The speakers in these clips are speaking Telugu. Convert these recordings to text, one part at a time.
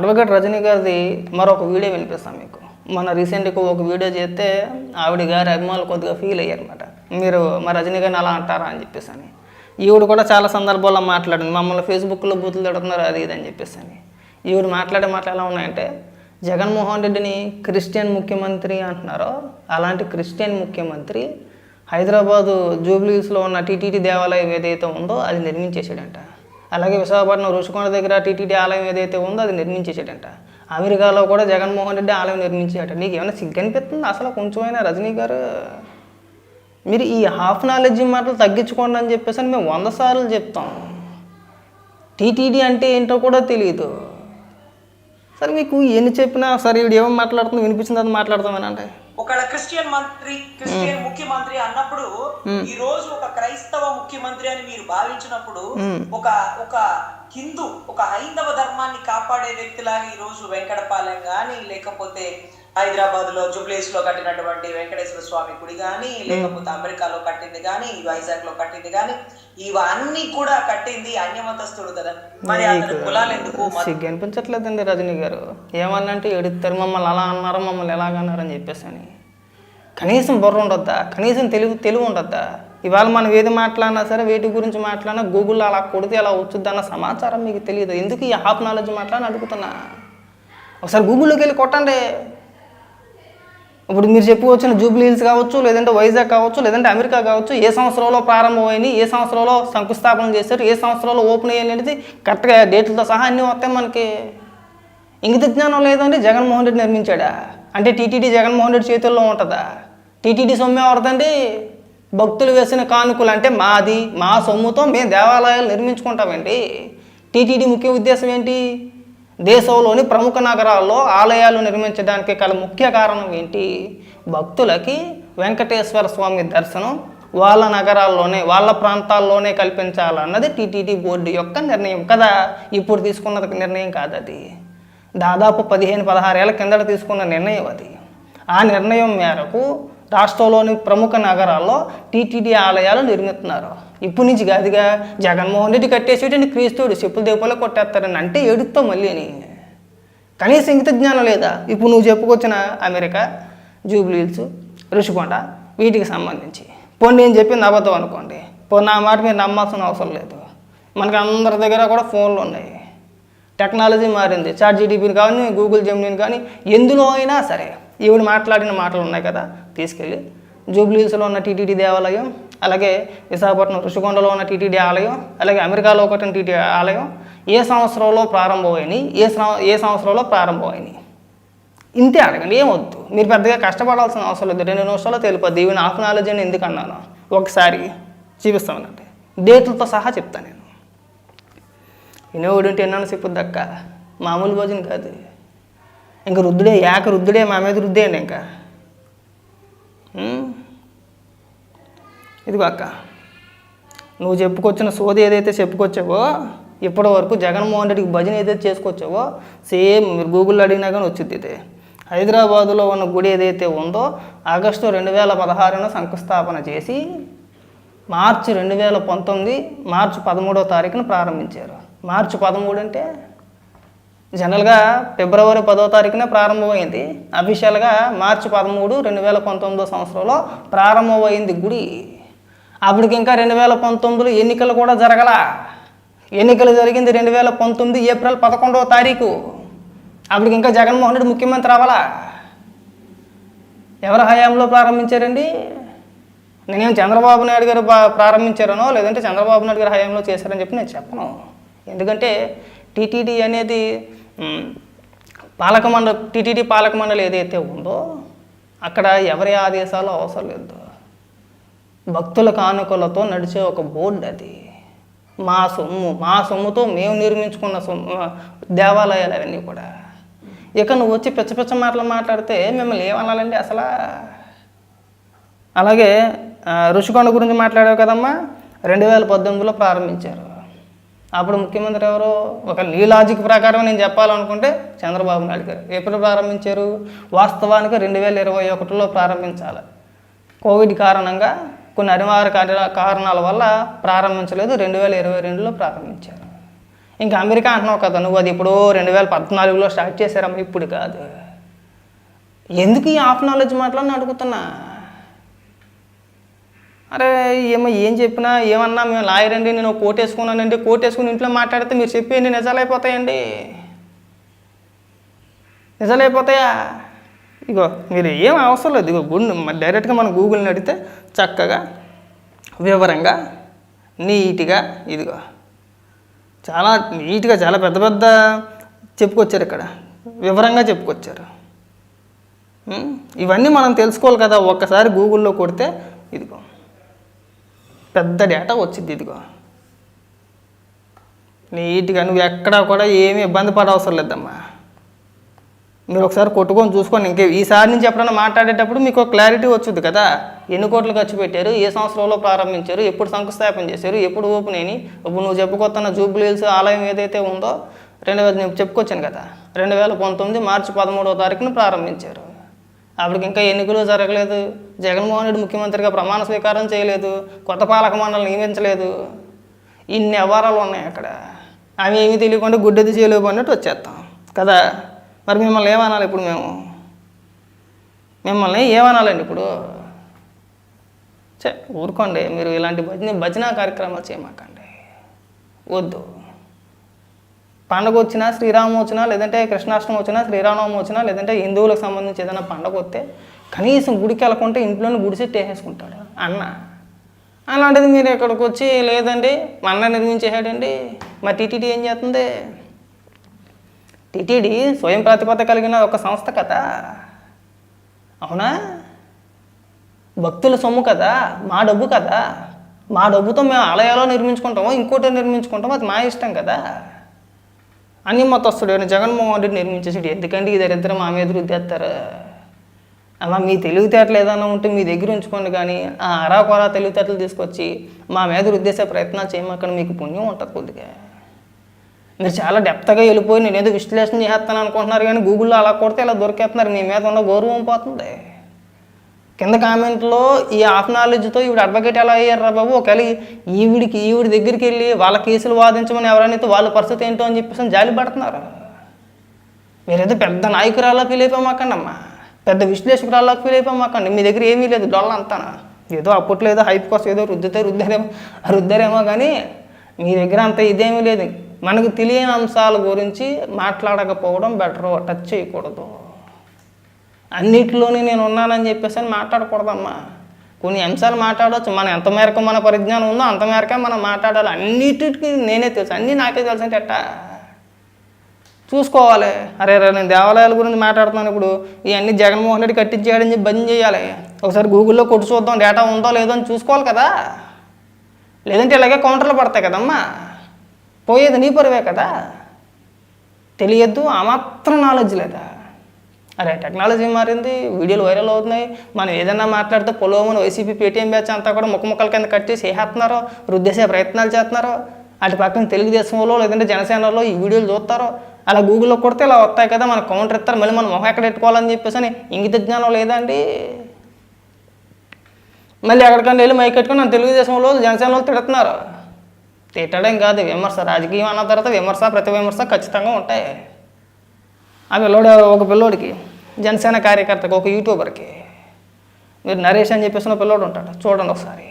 అడ్వకేట్ రజనీ గారిది మరొక వీడియో వినిపిస్తాను మీకు. మన రీసెంట్గా ఒక వీడియో చేస్తే ఆవిడ గారి అభిమానులు కొద్దిగా ఫీల్ అయ్యారన్నమాట. మీరు మా రజనీ గారిని అలా అంటారా అని చెప్పేసి అని. ఈవిడ కూడా చాలా సందర్భాల్లో మాట్లాడింది, మమ్మల్ని ఫేస్బుక్లో బూతులు తిడుతున్నారు అది ఇది అని చెప్పేసి అని. ఈవిడ మాట్లాడే మాటలు ఎలా ఉన్నాయంటే, జగన్మోహన్ రెడ్డిని క్రిస్టియన్ ముఖ్యమంత్రి అంటున్నారో అలాంటి క్రిస్టియన్ ముఖ్యమంత్రి హైదరాబాదు జూబ్లీస్లో ఉన్న టీటీడీ దేవాలయం ఏదైతే ఉందో అది నిర్మించేసాడంట. అలాగే విశాఖపట్నం రుషికొండ దగ్గర టీటీడీ ఆలయం ఏదైతే ఉందో అది నిర్మించేసాడంట. అమెరికాలో కూడా జగన్మోహన్ రెడ్డి ఆలయం నిర్మించాడట. నీకు ఏమైనా సిగ్గు అనిపిస్తుంది అసలు కొంచెమైనా రజనీ గారు? మీరు ఈ హాఫ్ నాలెడ్జ్ మాటలు తగ్గించుకోండి అని చెప్పేసి అని మేము 100 సార్లు చెప్తాం. టీటీడీ అంటే ఏంటో కూడా తెలియదు. సరే మీకు ఎన్ని చెప్పినా సరే వీడు ఏమో మాట్లాడుతుంది వినిపించింది అది మాట్లాడతామేనంటే ఒకళ్ళ క్రిస్టియన్ ముఖ్యమంత్రి అన్నప్పుడు ఈ రోజు ఒక క్రైస్తవ ముఖ్యమంత్రి అని మీరు భావించినప్పుడు ఒక హిందూ ఒక హైందవ ధర్మాన్ని కాపాడే వ్యక్తిలాగా ఈ రోజు వెంకటపాలెం గాని, లేకపోతే హైదరాబాద్ లో జూబ్లీస్ లో కట్టినటువంటి వెంకటేశ్వర స్వామి గుడి గాని, లేకపోతే అమెరికాలో కట్టింది గాని, వైజాగ్ లో కట్టింది గాని, ఇవన్నీ కూడా కట్టింది అన్యమతస్తుడు కదా. మరి అతని కులాలు ఎందుకు సిగ్గు అనిపించట్లేదండి రజనీ గారు? ఏమన్నంటే ఎడుతారు, మమ్మల్ని అలా అన్నారు మమ్మల్ని ఎలాగన్నారని చెప్పేసి అని. కనీసం బుర్ర ఉండొద్దా? కనీసం తెలివి ఉండొద్దా? ఇవాళ మనం ఏది మాట్లాడినా సరే వేటి గురించి మాట్లాడినా గూగుల్లో అలా కొడితే అలా వచ్చుద్ది అన్న సమాచారం మీకు తెలియదు. ఎందుకు ఈ హాఫ్ నాలెడ్జ్ మాట్లాడని అడుగుతున్నా. ఒకసారి గూగుల్లోకి వెళ్ళి కొట్టండి. ఇప్పుడు మీరు చెప్పుకొచ్చిన జూబ్లీ హిల్స్ కావచ్చు, లేదంటే వైజాగ్ కావచ్చు, లేదంటే అమెరికా కావచ్చు, ఏ సంవత్సరంలో ప్రారంభమైనవి, ఏ సంవత్సరంలో శంకుస్థాపన చేశారు, ఏ సంవత్సరంలో ఓపెన్ అయ్యాయి అనేది కరెక్ట్గా డేట్లతో సహా అన్నీ వస్తాయి మనకి. ఇంగిత జ్ఞానం లేదండి. జగన్మోహన్ రెడ్డి నిర్మించాడా అంటే టీటీడీ జగన్మోహన్ రెడ్డి చేతుల్లో ఉంటుందా? టీటీడీ సొమ్మే ఎవరిదండి? భక్తులు వేసిన కానుకలు అంటే మాది, మా సొమ్ముతో మేము దేవాలయాలు నిర్మించుకుంటామండి. టీటీడీ ముఖ్య ఉద్దేశం ఏంటి? దేశంలోని ప్రముఖ నగరాల్లో ఆలయాలు నిర్మించడానికి గల ముఖ్య కారణం ఏంటి? భక్తులకి వెంకటేశ్వర స్వామి దర్శనం వాళ్ళ నగరాల్లోనే వాళ్ళ ప్రాంతాల్లోనే కల్పించాలన్నది టీటీడీ బోర్డు యొక్క నిర్ణయం కదా. ఇప్పుడు తీసుకున్న నిర్ణయం కాదు అది. దాదాపు 15-16 ఏళ్ల కిందట తీసుకున్న నిర్ణయం అది. ఆ నిర్ణయం మేరకు రాష్ట్రంలోని ప్రముఖ నగరాల్లో టీటీడీ ఆలయాలు నిర్మిస్తున్నారు. ఇప్పటి నుంచి కాదుగా. జగన్మోహన్ రెడ్డి కట్టేసేటండి క్రీస్తుడు చెప్పుల దేపాలో కొట్టేస్తారని అంటే ఏడుతో మళ్ళీని. కనీసం ఇంగిత జ్ఞానం లేదా? ఇప్పుడు నువ్వు చెప్పుకొచ్చిన అమెరికా, జూబ్లీ హిల్స్, రుషికొండ వీటికి సంబంధించి పోనీ నేను చెప్పింది అబద్ధం అనుకోండి, పోనీ నా మాట మీరు నమ్మాల్సిన అవసరం లేదు. మనకి అందరి దగ్గర కూడా ఫోన్లు ఉన్నాయి, టెక్నాలజీ మారింది. చాట్‌జీపీటీని కానీ, గూగుల్ జెమినీని కానీ ఎందులో అయినా సరే ఈవిడ మాట్లాడిన మాటలు ఉన్నాయి కదా, తీసుకెళ్ళి జూబ్లీ హిల్స్లో ఉన్న టీటీడీ దేవాలయం, అలాగే విశాఖపట్నం రుషికొండలో ఉన్న టీటీడీ ఆలయం, అలాగే అమెరికాలో కట్టిన టీటీడీ ఆలయం ఏ సంవత్సరంలో ప్రారంభమైనవి, ఏ సంవత్సరంలో ప్రారంభమైనవి ఇంతే అడగండి. ఏమొద్దు, మీరు పెద్దగా కష్టపడాల్సిన అవసరం లేదు. 2 నిమిషాల్లో తెలిపోద్ది. ఈవెన్ హాఫ్ నాలెడ్జ్ అని ఎందుకు అన్నాను ఒకసారి చూపిస్తామనంటే డేట్లతో సహా చెప్తాను నేను. వినేవాడుంటే ఎన్నాను చెప్పుద్ది అక్క, మామూలు భోజనం కాదు. ఇంక రుద్దుడే రుద్దుడే మా మీద రుద్దేయండి. ఇంకా ఇదిగో అక్క, నువ్వు చెప్పుకొచ్చిన సోది ఏదైతే చెప్పుకొచ్చావో ఇప్పటి వరకు జగన్మోహన్ రెడ్డికి భజన ఏదైతే చేసుకొచ్చావో సేమ్ మీరు గూగుల్లో అడిగినా కానీ వచ్చింది. ఇది హైదరాబాదులో ఉన్న గుడి ఏదైతే ఉందో ఆగస్టు 2016 శంకుస్థాపన చేసి మార్చి 2019 మార్చి 13వ తారీఖున ప్రారంభించారు. మార్చి 13 అంటే జనరల్గా ఫిబ్రవరి 10వ తారీఖున ప్రారంభమైంది. అఫీషియల్గా మార్చి 13, 2019 సంవత్సరంలో ప్రారంభమైంది గుడి. అప్పటికి ఇంకా 2019లో ఎన్నికలు కూడా జరగల. ఎన్నికలు జరిగింది 2019 ఏప్రిల్ 11వ తారీఖు. అప్పటికి ఇంకా జగన్మోహన్ రెడ్డి ముఖ్యమంత్రి అవ్వాలా. ఎవరి హయాంలో ప్రారంభించారండి? నేనేం చంద్రబాబు నాయుడు గారు ప్రారంభించారనో లేదంటే చంద్రబాబు నాయుడు గారు హయాంలో చేశారని చెప్పి నేను చెప్పను. ఎందుకంటే టీటీడీ అనేది టీటీడీ పాలక మండలి ఏదైతే ఉందో అక్కడ ఎవరి ఆదేశాలు అవసరం లేదు. భక్తుల కానుకలతో నడిచే ఒక బోర్డు అది. మా సొమ్ముతో మేము నిర్మించుకున్న దేవాలయాలు అవన్నీ కూడా. ఇక నువ్వు వచ్చి పిచ్చ మాటలు మాట్లాడితే మిమ్మల్ని ఏమనాలండి అసలు? అలాగే రుషికొండ గురించి మాట్లాడావు కదమ్మా, 2018లో ప్రారంభించారు. అప్పుడు ముఖ్యమంత్రి ఎవరు? ఒక నీ లాజిక్ ప్రకారం నేను చెప్పాలనుకుంటే చంద్రబాబు నాయుడు గారు. ఎప్పుడు ప్రారంభించారు? వాస్తవానికి 2021లో ప్రారంభించాలి. కోవిడ్ కారణంగా కొన్ని అనివార్య కారణాల వల్ల ప్రారంభించలేదు. 2022లో ప్రారంభించారు. ఇంకా అమెరికా అంటున్నావు కదా నువ్వు, అది ఇప్పుడు 2014లో స్టార్ట్ చేశారమ్మా, ఇప్పుడు కాదు. ఎందుకు ఈ హాఫ్ నాలెడ్జ్ మాటలని అడుగుతున్నా. అరే ఏం చెప్పినా ఏమన్నా మేము లాయర్ అండి, నేను కోట్ వేసుకున్నానండి, కోట్ వేసుకుని ఇంట్లో మాట్లాడితే మీరు చెప్పేయండి నిజాలైపోతాయండి. నిజాలైపోతాయా? ఇగో మీరు ఏం అవసరం లేదు, ఇగో డైరెక్ట్గా మనం గూగుల్ని అడిగితే చక్కగా వివరంగా నీట్గా ఇదిగో చాలా నీట్గా చాలా పెద్ద పెద్ద చెప్పుకొచ్చారు, ఇక్కడ వివరంగా చెప్పుకొచ్చారు. ఇవన్నీ మనం తెలుసుకోవాలి కదా. ఒక్కసారి గూగుల్లో కొడితే ఇదిగో పెద్ద డేటా వచ్చింది. ఇదిగో నీట్గా నువ్వు ఎక్కడా కూడా ఏమీ ఇబ్బంది పడే అవసరం లేదమ్మా. మీరు ఒకసారి కొట్టుకొని చూసుకొని ఇంకే ఈసారి నుంచి ఎప్పుడైనా మాట్లాడేటప్పుడు మీకు క్లారిటీ వచ్చింది కదా. ఎన్ని కోట్లు ఖర్చు పెట్టారు, ఏ సంవత్సరంలో ప్రారంభించారు, ఎప్పుడు శంకుస్థాపన చేశారు, ఎప్పుడు ఓపెన్ అయినాయి. ఇప్పుడు నువ్వు చెప్పుకొస్తున్న జూబ్లీ హిల్స్ ఆలయం ఏదైతే ఉందో నేను చెప్పుకొచ్చాను కదా, 2019 మార్చి 13వ తారీఖున ప్రారంభించారు. అప్పటికి ఇంకా ఎన్నికలు జరగలేదు, జగన్మోహన్ రెడ్డి ముఖ్యమంత్రిగా ప్రమాణ స్వీకారం చేయలేదు, కొత్త పాలక మండలి నియమించలేదు. ఇన్ని వ్యవహారాలు ఉన్నాయి అక్కడ. అవి ఏమీ తెలియకుండా గుడ్డెది చేయలేవు అన్నట్టు వచ్చేస్తాం కదా. మరి మిమ్మల్ని ఏమనాలి ఇప్పుడు? మిమ్మల్ని ఏమనాలండి ఇప్పుడు? ఊరుకోండి, మీరు ఇలాంటి భజన కార్యక్రమాలు చేయమాకండి, వద్దు. పండగ వచ్చినా, శ్రీరామం వచ్చినా, లేదంటే కృష్ణాష్టమి వచ్చినా, శ్రీరామనవమి వచ్చినా, లేదంటే హిందువులకు సంబంధించి ఏదైనా పండగ వస్తే కనీసం గుడికి వెళ్ళకుంటే ఇంట్లోనే గుడి సెట్ వేసేసుకుంటాడు అన్న. అలాంటిది మీరు ఇక్కడికి వచ్చి లేదండి మా అన్న నిర్మించేసాడండి. మా టీటీడీ ఏం చేస్తుంది? టీటీడీ స్వయం ప్రతిపత్తి కలిగిన ఒక సంస్థ కదా, అవునా? భక్తుల సొమ్ము కదా, మా డబ్బు కదా. మా డబ్బుతో మేము ఆలయాలో నిర్మించుకుంటామో ఇంకోటి నిర్మించుకుంటామో అది మా ఇష్టం కదా. అన్ని మొత్తస్తుడు జగన్మోహన్ రెడ్డి నిర్మించేసాడు. ఎందుకంటే ఈ దరిద్రం మా మీద రుద్దేస్తారు. అమ్మా మీ తెలివితేటలు ఏదైనా ఉంటే మీ దగ్గర ఉంచుకోండి, కానీ ఆ అరాకొరా తెలివితేటలు తీసుకొచ్చి మా మీద రుద్దేసే ప్రయత్నాలు చేయమాకండి. మీకు పుణ్యం ఉంటుంది కొద్దిగా. మీరు చాలా డెప్త్గా వెళ్ళిపోయి నేను ఏదో విశ్లేషణ చేస్తాను అనుకుంటున్నారు, కానీ గూగుల్లో అలా కొడితే ఇలా దొరికేస్తున్నారు. మీ మీద ఉన్న గౌరవం పోతుంది. కింద కామెంట్లో ఈ హాఫ్ నాలెడ్జ్తో ఈవిడ అడ్వకేట్ ఎలా అయ్యారా బాబు, ఒకవేళ ఈవిడి దగ్గరికి వెళ్ళి వాళ్ళ కేసులు వాదించమని ఎవరైనా వాళ్ళ పరిస్థితి ఏంటో అని చెప్పేసి జాలి పడుతున్నారు. మీరేదో పెద్ద నాయకురాల్లా ఫీల్ అయిపోమాకండి అమ్మా, పెద్ద విశ్లేషకురాల్లా ఫీల్ అయిపోమాకండి. మీ దగ్గర ఏమీ లేదు, డొల్ల అంతా ఏదో అప్పట్లో ఏదో హైప్ కోసం ఏదో రుద్దారేమో కానీ మీ దగ్గర అంత ఇదేమీ లేదు. మనకు తెలియని అంశాల గురించి మాట్లాడకపోవడం బెటరు, టచ్ చేయకూడదు. అన్నిటిలోనే నేను ఉన్నానని చెప్పేసి అని మాట్లాడకూడదమ్మా. కొన్ని అంశాలు మాట్లాడవచ్చు, మన ఎంత మేరకు మన పరిజ్ఞానం ఉందో అంత మేరకే మనం మాట్లాడాలి. అన్నిటికీ నేనే తెలుసు, అన్నీ నాకే తెలుసు అంటే ఎట్టా చూసుకోవాలి. అరే నేను దేవాలయాల గురించి మాట్లాడుతున్నాను, ఇప్పుడు ఇవన్నీ జగన్మోహన్ రెడ్డి కట్టించేయడని చెప్పి బంద్ చేయాలి. ఒకసారి గూగుల్లో కొట్టి చూద్దాం డేటా ఉందో లేదో అని చూసుకోవాలి కదా. లేదంటే ఇలాగే కౌంటర్లు పడతాయి కదమ్మా, పోయేది నీ పరువే కదా. తెలియద్దు, ఆ మాత్రం నాలెడ్జ్ లేదా? అరే టెక్నాలజీ మారింది, వీడియోలు వైరల్ అవుతున్నాయి. మనం ఏదైనా మాట్లాడితే పొలోమని వైసీపీ పేటీఎం బ్యాచ్ అంతా కూడా ముక్కల కింద కట్టేసి వేసేస్తున్నారో, రుద్దేసే ప్రయత్నాలు చేస్తున్నారో. అటు పక్కన తెలుగుదేశంలో లేదంటే జనసేనలో ఈ వీడియోలు చూస్తారో. అలా గూగుల్లో కొడితే ఇలా వస్తాయి కదా, మనకు కౌంటర్ ఇస్తారు. మళ్ళీ మనం మొహం ఎక్కడ పెట్టుకోవాలని చెప్పేసి అని ఇంగిత జ్ఞానం లేదండి. మళ్ళీ ఎక్కడికన్నా వెళ్ళి మైక్ కట్టుకుని నన్ను తెలుగుదేశంలో జనసేనలో తిడుతున్నారు. తిట్టడం కాదు, విమర్శ. రాజకీయం అన్న తర్వాత విమర్శ, ప్రతి విమర్శ ఖచ్చితంగా ఉంటాయి. ఆ ఒక పిల్లోడికి జనసేన కార్యకర్తకి, ఒక యూట్యూబర్కి మీరు నరేష్ అని చెప్పేసి పిల్లోడు ఉంటాడు, చూడండి ఒకసారి.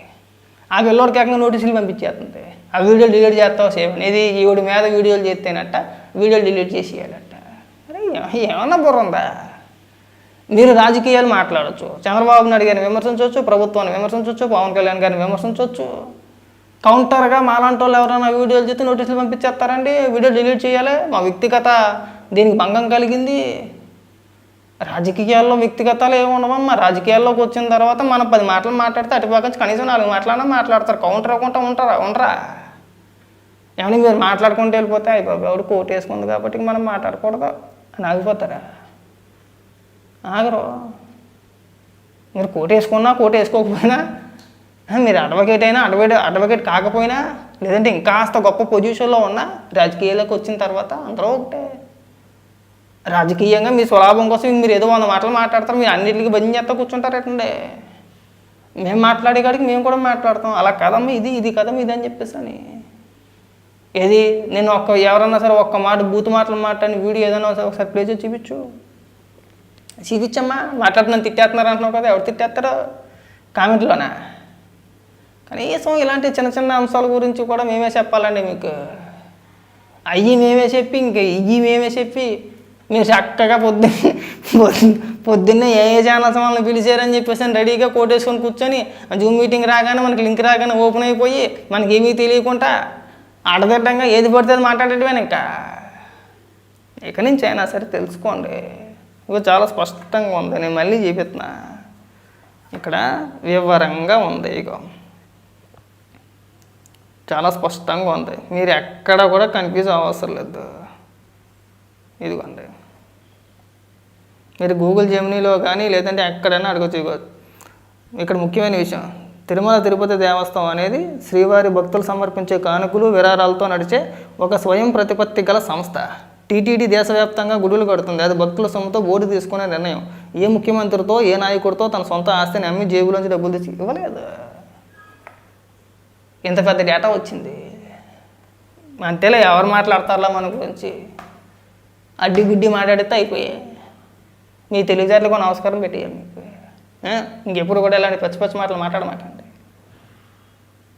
ఆ పిల్లోడికి ఏకంగా నోటీసులు పంపించేస్తుంది. ఆ వీడియోలు డిలీట్ చేస్తావు సేవ్ అనేది. ఈవిడి మీద వీడియోలు చేస్తేనట్ట వీడియోలు డిలీట్ చేసేయాలట. అరే ఏమన్నా బుర్ర ఉందా? మీరు రాజకీయాలు మాట్లాడచ్చు, చంద్రబాబు నాయుడు గారిని విమర్శించవచ్చు, ప్రభుత్వాన్ని విమర్శించవచ్చు, పవన్ కళ్యాణ్ గారిని విమర్శించవచ్చు. కౌంటర్గా మాలాంటి వాళ్ళు ఎవరైనా వీడియోలు చేస్తే నోటీసులు పంపించేస్తారండి, వీడియో డిలీట్ చేయాలి. మా వ్యక్తిగత దీనికి భంగం కలిగింది. రాజకీయాల్లో వ్యక్తిగతాలు ఏమి ఉండవమ్మా. రాజకీయాల్లోకి వచ్చిన తర్వాత మనం 10 మాటలు మాట్లాడితే అటుపక్క కనీసం 4 మాటలన్నా మాట్లాడతారు. కౌంటర్ అవ్వకుండా ఉండరా? ఏమని మీరు మాట్లాడుకుంటూ వెళ్ళిపోతే అయిపోయి ఎవడు కోట్ వేసుకుంది కాబట్టి మనం మాట్లాడకూడదు అని ఆగిపోతారా? ఆగరు. మీరు కోట్ వేసుకున్నా కోట్ వేసుకోకపోయినా, మీరు అడ్వకేట్ అయినా అడ్వకేట్ కాకపోయినా, లేదంటే ఇంకాస్త గొప్ప పొజిషన్లో ఉన్నా రాజకీయాల్లోకి వచ్చిన తర్వాత అందరూ ఒకటే. రాజకీయంగా మీ స్వలాభం కోసం మీరు ఏదో 100 మాటలు మాట్లాడతారు, మీరు అన్నింటికి బంద్ చేస్తా కూర్చుంటారేటండి. మేము మాట్లాడే కాడికి మేము కూడా మాట్లాడతాం. అలా కదమ్మా, ఇది కదమ్మా, ఇది అని చెప్పేసి అని ఏది నేను ఎవరన్నా సరే ఒక్క మాట బూతు మాటలు మాట్లాడిన వీడియో ఏదైనా ఒకసారి ప్లే చేసి చూపించమ్మా. మాట్లాడుతున్నాను తిట్టేస్తున్నారు అంటున్నావు కదా, ఎవరు తిట్టేస్తారో కామెంట్లోనా? కనీసం ఇలాంటి చిన్న చిన్న అంశాల గురించి కూడా మేమే చెప్పాలండి మీకు. అయ్యి మేమే చెప్పి ఇంక ఇవి మేమే చెప్పి మీరు చక్కగా పొద్దున్నే ఏ ఛానల్స్ వాళ్ళని పిలిచారని చెప్పేసి రెడీగా కోటేసుకొని కూర్చొని జూమ్ మీటింగ్ రాగానే మనకి లింక్ రాగానే ఓపెన్ అయిపోయి మనకేమీ తెలియకుండా ఆడదిడ్డంగా ఏది పడితే అది మాట్లాడేటమే. ఇంకా ఇక నుంచి అయినా సరే తెలుసుకోండి. ఇక చాలా స్పష్టంగా ఉంది, నేను మళ్ళీ చూపిస్తున్నా. ఇక్కడ వివరంగా ఉంది, ఇగో చాలా స్పష్టంగా ఉంది, మీరు ఎక్కడ కూడా కన్ఫ్యూజ్ అవ్వవసరం లేదు. ఇదిగోండి, మీరు గూగుల్ జెమినీలో కానీ లేదంటే ఎక్కడైనా అడగచ్చు. ఇక్కడ ముఖ్యమైన విషయం, తిరుమల తిరుపతి దేవస్థానం అనేది శ్రీవారి భక్తులు సమర్పించే కానుకలు విరాళాలతో నడిచే ఒక స్వయం ప్రతిపత్తి గల సంస్థ. టీటీడీ దేశవ్యాప్తంగా గుడులు కడుతుంది. అది భక్తుల సొమ్ముతో బోర్డు తీసుకునే నిర్ణయం. ఏ ముఖ్యమంత్రితో ఏ నాయకుడితో తన సొంత ఆస్తిని అమ్మి జేబులోంచి డబ్బులు తెచ్చి ఇవ్వలేదు. ఇంత పెద్ద డేటా వచ్చింది అంతేలే. ఎవరు మాట్లాడతారులా మన గురించి? అడ్డి గుడ్డి మాట్లాడితే అయిపోయాయి. మీ తెలివితేటలకు నమస్కారం పెట్టేయాలి మీకు. ఇంకెప్పుడు కూడా ఇలాంటి పచ్చి పచ్చి మాటలు మాట్లాడమాకండి.